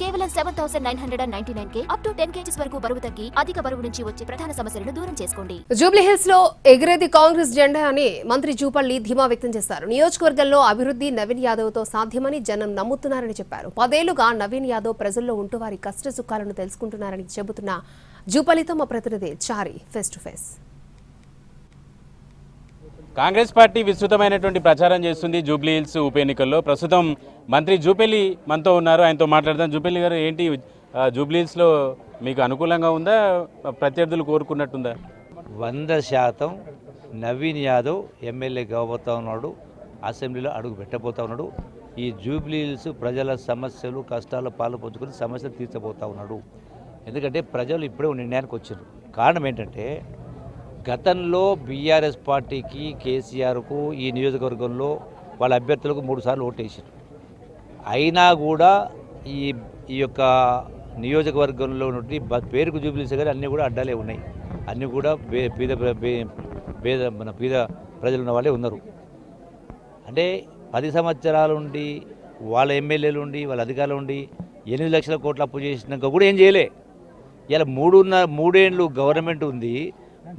కేవలం 7,999 up to 10 kgs వరకు బరువు తగ్గి అధిక బరువు నుంచి వచ్చే ప్రధాన సమస్యలను దూరం చేసుకోండి. జూబ్లీ హిల్స్ లో ఎగిరేది కాంగ్రెస్ జెండా అని మంత్రి జూపల్లి ధీమా వ్యక్తం చేశారు. నియోజకవర్గంలో అభివృద్ధి నవీన్ యాదవ్ తో సాధ్యమని జనం నమ్ముతున్నారని చెప్పారు. 10 ఏళ్లుగా నవీన్ యాదవ్ ప్రజల్లో ఉంటూ వారి కష్ట సుఖాలను తెలుసుకుంటున్నారని చెబుతున్న జూపల్లితో మా ప్రతినిధి Chari face to face. Congress party విస్తృతమైనటువంటి ప్రచారం చేస్తుంది జూబ్లీ హిల్స్ ఉప ఎన్నికల్లో. ప్రస్తుతం మంత్రి జూపల్లి మనతో ఉన్నారు, ఆయనతో మాట్లాడదాం. జూపల్లి గారు, ఏంటి జూబ్లీ హిల్స్లో మీకు అనుకూలంగా ఉందా, ప్రత్యర్థులు కోరుకున్నట్టుందా? 100% నవీన్ యాదవ్ ఎమ్మెల్యే కాబోతా ఉన్నాడు, అసెంబ్లీలో అడుగు పెట్టబోతా ఉన్నాడు. ఈ జూబ్లీ హిల్స్ ప్రజల సమస్యలు కష్టాల పాలు పంచుకొని సమస్యలు తీర్చబోతా ఉన్నాడు. ఎందుకంటే ప్రజలు ఇప్పుడే నిర్ణయానికి వచ్చారు. కారణం ఏంటంటే గతంలో బీఆర్ఎస్ పార్టీకి కేసీఆర్కు ఈ నియోజకవర్గంలో వాళ్ళ అభ్యర్థులకు 3 సార్లు ఓటేసారు. అయినా కూడా ఈ యొక్క నియోజకవర్గంలో నుండి పేరుకు జూబ్లీస్ కానీ అన్నీ కూడా అడ్డాలే ఉన్నాయి. అన్నీ కూడా మన పేద ప్రజలు ఉన్న వాళ్ళే ఉన్నారు. అంటే 10 సంవత్సరాల నుండి వాళ్ళ ఎమ్మెల్యేలు ఉండి వాళ్ళ అధికారులు ఉండి 8 లక్షల కోట్ల అప్పు చేసినాక కూడా ఏం చేయలే. ఇలా 3 ఏళ్ళు గవర్నమెంట్ ఉంది,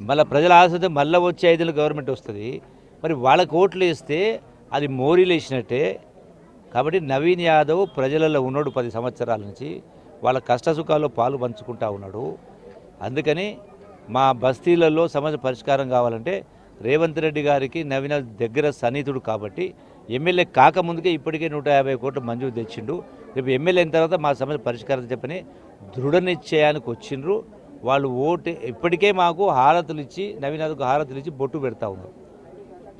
మళ్ళీ ప్రజల ఆశతో మళ్ళీ వచ్చే 5 ఏళ్ళు గవర్నమెంట్ వస్తుంది. మరి వాళ్ళకి ఓట్లు వేస్తే అది మోరీలు వేసినట్టే. కాబట్టి నవీన్ యాదవ్ ప్రజలలో ఉన్నాడు 10 సంవత్సరాల నుంచి, వాళ్ళ కష్టసుఖాల్లో పాలు పంచుకుంటా ఉన్నాడు. అందుకని మా బస్తీలలో సమస్య పరిష్కారం కావాలంటే రేవంత్ రెడ్డి గారికి నవీన్ దగ్గర సన్నిహితుడు కాబట్టి ఎమ్మెల్యే కాకముందుకే ఇప్పటికే 150 కోట్లు మంజూరు తెచ్చిండు. రేపు ఎమ్మెల్యే అయిన తర్వాత మా సమస్య పరిష్కారం చెప్పని దృఢ నిశ్చయానికి వచ్చిండ్రు. వాళ్ళు ఓటు ఇప్పటికే మాకు హారతులు ఇచ్చి నవీన్ యాదవ్కు హారతులు ఇచ్చి బొట్టు పెడతా ఉన్నారు.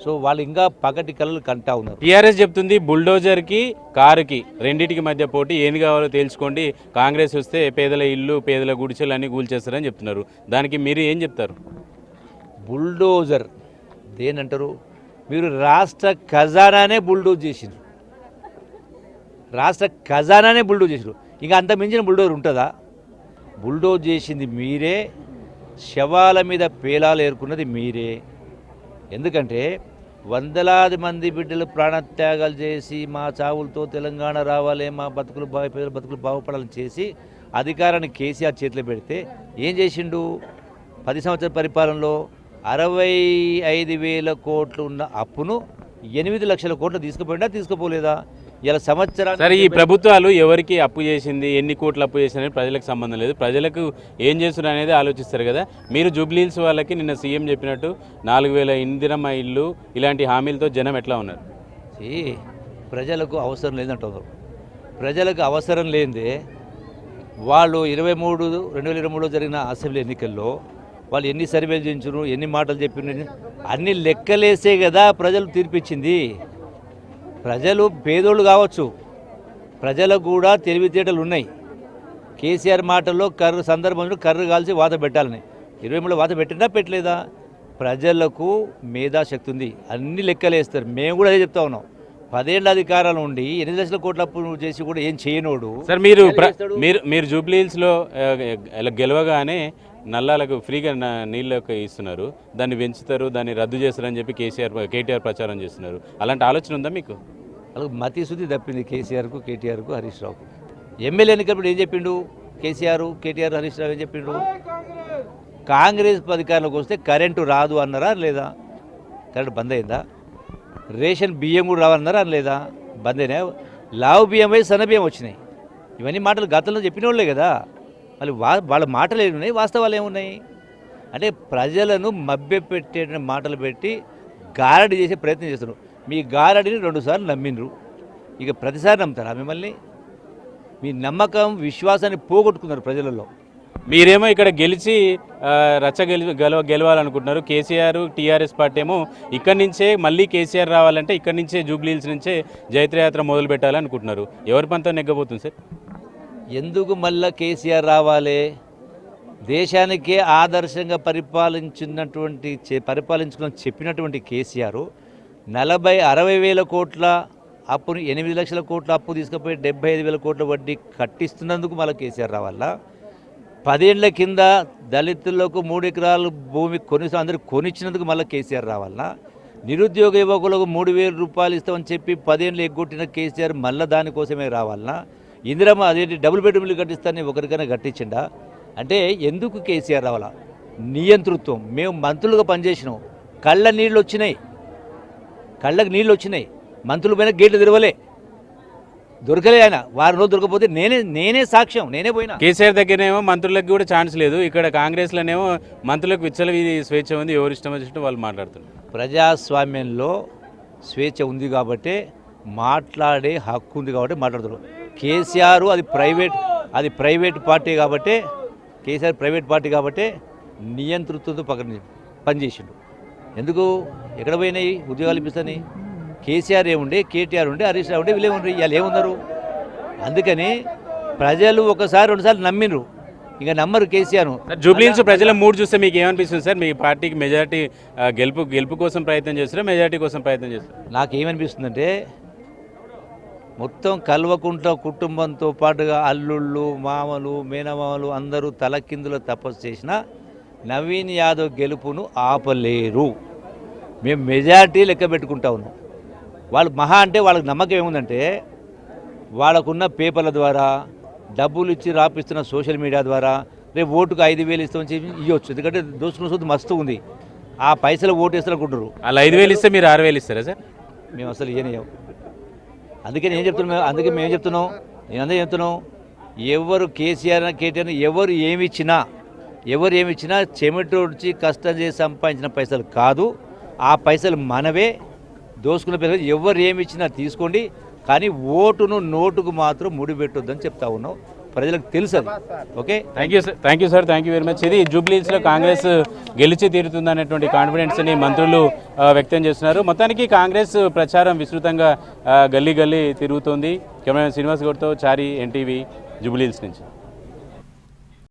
సో వాళ్ళు ఇంకా పగటి కళలు కంటా ఉన్నారు. టీఆర్ఎస్ చెప్తుంది బుల్డోజర్కి కారుకి రెండింటికి మధ్య పోటీ, ఏది కావాలో తేల్చుకోండి, కాంగ్రెస్ వస్తే పేదల ఇల్లు పేదల గుడిసెలు అన్నీ కూల్చేస్తారని చెప్తున్నారు. దానికి మీరు ఏం చెప్తారు? బుల్డోజర్ దేనంటారు? మీరు రాష్ట్ర ఖజానానే బుల్డోజ్ చేసిండ్రు, రాష్ట్ర ఖజానానే బుల్డోజ్ చేసిండ్రు. ఇంకా అంత మించిన బుల్డోజర్ ఉంటుందా? బుల్డోజ్ చేసింది మీరే, శవాల మీద పేలాలు ఏరుకున్నది మీరే. ఎందుకంటే వందలాది మంది బిడ్డలు ప్రాణత్యాగాలు చేసి మా చావులతో తెలంగాణ రావాలి, మా పేదల బతుకులు బాగుపడాలని చేసి అధికారాన్ని కేసీఆర్ చేతిలో పెడితే ఏం చేసిండు? 10 సంవత్సరాల పరిపాలనలో 65,000 కోట్లు ఉన్న అప్పును 8 లక్షల కోట్లు తీసుకుపోలేదా? ఇలా సంవత్సరాలు సరే, ఈ ప్రభుత్వాలు ఎవరికి అప్పు చేసింది, ఎన్ని కోట్లు అప్పు చేసిందని ప్రజలకు సంబంధం లేదు. ప్రజలకు ఏం చేస్తున్నారు అనేది ఆలోచిస్తారు కదా. మీరు జూబ్లీ హిల్స్ వాళ్ళకి నిన్న సీఎం చెప్పినట్టు 4,000 ఇందిరమ్మ ఇల్లు ఇలాంటి హామీలతో జనం ఎట్లా ఉన్నారు? ప్రజలకు అవసరం లేదంటారు. ప్రజలకు అవసరం లేనిదే వాళ్ళు 2023 జరిగిన అసెంబ్లీ ఎన్నికల్లో వాళ్ళు ఎన్ని సర్వేలు చేయించారు, ఎన్ని మాటలు చెప్పిన అన్ని లెక్కలేసే కదా ప్రజలు తీర్పిచ్చింది. ప్రజలు పేదోళ్ళు కావచ్చు, ప్రజలకు కూడా తెలివితేటలు ఉన్నాయి. కేసీఆర్ మాటల్లో సందర్భంలో కర్రు కాల్చి వాత పెట్టాలని 23లో వాత పెట్టినా పెట్టలేదా? ప్రజలకు మేధాశక్తి ఉంది, అన్ని లెక్కలేస్తారు. మేము కూడా అదే చెప్తా ఉన్నాం. 10 ఏళ్ళ అధికారాలు ఉండి 8 లక్షల కోట్ల అప్పు చేసి కూడా ఏం చేయనోడు. సార్, మీరు జూబ్లీ హిల్స్లో గెలవగానే నల్లాలకు ఫ్రీగా నీళ్ళకి ఇస్తున్నారు, దాన్ని పెంచుతారు, దాన్ని రద్దు చేస్తారని చెప్పి కేటీఆర్ ప్రచారం చేస్తున్నారు. అలాంటి ఆలోచన ఉందా మీకు? వాళ్ళకి మతి శుద్ధి తప్పింది కేసీఆర్కు, కేటీఆర్కు, హరీష్ రావుకు. ఎమ్మెల్యే ఎన్నికప్పుడు ఏం చెప్పిండు కేటీఆర్, హరీష్ రావు ఏం చెప్పిండు? కాంగ్రెస్ అధికారంలోకి వస్తే కరెంటు రాదు అన్నారా లేదా? కరెంటు బంద్ అయిందా? రేషన్ బియ్యం కూడా రావన్నారా లేదా? బంద్ అయినా? లావు బియ్యం పోయి సన్న బియ్యం వచ్చినాయి. ఇవన్నీ మాటలు గతంలో చెప్పిన వాళ్ళే కదా. మళ్ళీ వాళ్ళ మాటలు ఏమున్నాయి, వాస్తవాలు ఏమున్నాయి? అంటే ప్రజలను మభ్యపెట్టే మాటలు పెట్టి గారడి చేసే ప్రయత్నం చేస్తున్నారు. మీ గారడిని 2 సార్లు నమ్మిండ్రు, ఇక ప్రతిసారి నమ్ముతారా మిమ్మల్ని? మీ నమ్మకం విశ్వాసాన్ని పోగొట్టుకున్నారు ప్రజలలో. మీరేమో ఇక్కడ గెలిచి గెలవాలనుకుంటున్నారు. కేసీఆర్ టీఆర్ఎస్ పార్టీ ఏమో ఇక్కడి నుంచే మళ్ళీ కేసీఆర్ రావాలంటే ఇక్కడి నుంచే జూబ్లీ హిల్స్ నుంచే జైత్రయాత్ర మొదలు పెట్టాలనుకుంటున్నారు. ఎవరి పంతం నెగ్గబోతుంది సార్? ఎందుకు మళ్ళా కేసీఆర్ రావాలి? దేశానికే ఆదర్శంగా పరిపాలించుకుని చెప్పినటువంటి కేసీఆర్ 60,000 కోట్ల అప్పును 8 లక్షల కోట్ల అప్పు తీసుకుపోయి 75,000 కోట్ల వడ్డీ కట్టిస్తున్నందుకు మళ్ళీ కేసీఆర్ రావాలా? 10 ఏళ్ల కింద దళితులకు 3 ఎకరాలు భూమి అందరూ కొనిచ్చినందుకు మళ్ళీ కేసీఆర్ రావాలా? నిరుద్యోగ యువకులకు 3,000 రూపాయలు ఇస్తామని చెప్పి 10 ఏళ్ళు ఎగ్గొట్టిన కేసీఆర్ మళ్ళీ దానికోసమే రావాలన్నా? ఇందిరమ్మ అదేంటి డబుల్ బెడ్రూమ్లు కట్టిస్తానని ఒకరికైనా కట్టించిండా? అంటే ఎందుకు కేసీఆర్ రావాలా? నియంతృత్వం. మేము మంత్రులుగా పనిచేసినాం, కళ్ళకు నీళ్ళు వచ్చినాయి, మంత్రుల పైన గేట్లు తెరవలే, దొరకలే. ఆయన వారం రోజులు దొరకపోతే నేనే సాక్ష్యం, నేనే పోయినా. కేసీఆర్ దగ్గరనేమో మంత్రులకు కూడా ఛాన్స్ లేదు, ఇక్కడ కాంగ్రెస్లోనేమో మంత్రులకు విచ్చలవిడి స్వేచ్ఛ ఉంది, ఎవరు ఇష్టం వచ్చినట్టు వాళ్ళు మాట్లాడుతున్నారు. ప్రజాస్వామ్యంలో స్వేచ్ఛ ఉంది కాబట్టి, మాట్లాడే హక్కు ఉంది కాబట్టి మాట్లాడుతున్నారు. కేసీఆర్ అది ప్రైవేట్ పార్టీ కాబట్టి, కేసీఆర్ ప్రైవేట్ పార్టీ కాబట్టి నియంతృత్వంతో పక్కన పనిచేసిండు. ఎందుకు ఎక్కడ పోయినాయి ఉద్యోగాలు ఇప్పిస్తాని? కేసీఆర్ ఏముండే, కేటీఆర్ ఉండే, హరీష్ రావు ఉండే, వీళ్ళే ఉండే, వాళ్ళు ఏమున్నారు? అందుకని ప్రజలు ఒకసారి రెండుసార్లు నమ్మినరు, ఇంకా నమ్మరు కేసీఆర్. జూబ్లీహిల్స్ ప్రజల మూడు చూస్తే మీకు ఏమనిపిస్తుంది సార్? మీ పార్టీకి మెజారిటీ గెలుపు కోసం ప్రయత్నం చేస్తారా, మెజారిటీ కోసం ప్రయత్నం చేస్తారా? నాకేమనిపిస్తుందంటే మొత్తం కల్వకుంట్ల కుటుంబంతో పాటుగా అల్లుళ్ళు, మామలు, మేనమామలు అందరూ తలకిందుల తపస్సు చేసిన నవీన్ యాదవ్ గెలుపును ఆపలేరు. మేము మెజారిటీ లెక్క పెట్టుకుంటా ఉన్నాం. వాళ్ళు మహా అంటే వాళ్ళకి నమ్మకం ఏముందంటే, వాళ్ళకున్న పేపర్ల ద్వారా, డబ్బులు ఇచ్చి రాపిస్తున్న సోషల్ మీడియా ద్వారా, రేపు ఓటుకు 5,000 ఇస్తామని చెప్పి ఇవ్వచ్చు. ఎందుకంటే దోసుకున్న సొత్తు మస్తు ఉంది, ఆ పైసలు ఓటు వేస్తారనుకుంటారు. అలా 5,000 ఇస్తే మీరు 6,000 ఇస్తారా సార్? మేము అసలు ఇవ్వనివ్వం. అందుకే నేను చెప్తున్నాం, మేము చెప్తున్నాం, నేను అందరూ చెప్తున్నాం, ఎవరు కేసీఆర్ కేటీఆర్ ఎవరు ఏమిచ్చినా చెమటోడ్చి కష్టం చేసి సంపాదించిన పైసలు కాదు, ఆ పైసలు మనవే. దోసుకున్న పైసలు ఎవరు ఏమిచ్చినా తీసుకోండి, కానీ ఓటును నోటుకు మాత్రం ముడిపెట్టొద్దని చెప్తా ఉన్నాం. ప్రజలకు తెలుసు అది. Okay, thank you sir, thank you very much. ఇది జూబ్లీహిల్స్లో కాంగ్రెస్ గెలిచి తీరుతుందనేటువంటి కాన్ఫిడెన్స్ని మంత్రులు వ్యక్తం చేస్తున్నారు. మొత్తానికి కాంగ్రెస్ ప్రచారం విస్తృతంగా గల్లీ తిరుగుతోంది. కెమెరామెన్ శ్రీనివాస్ గౌడ్తో చారి, ఎన్టీవీ, జూబ్లీహిల్స్ నుంచి.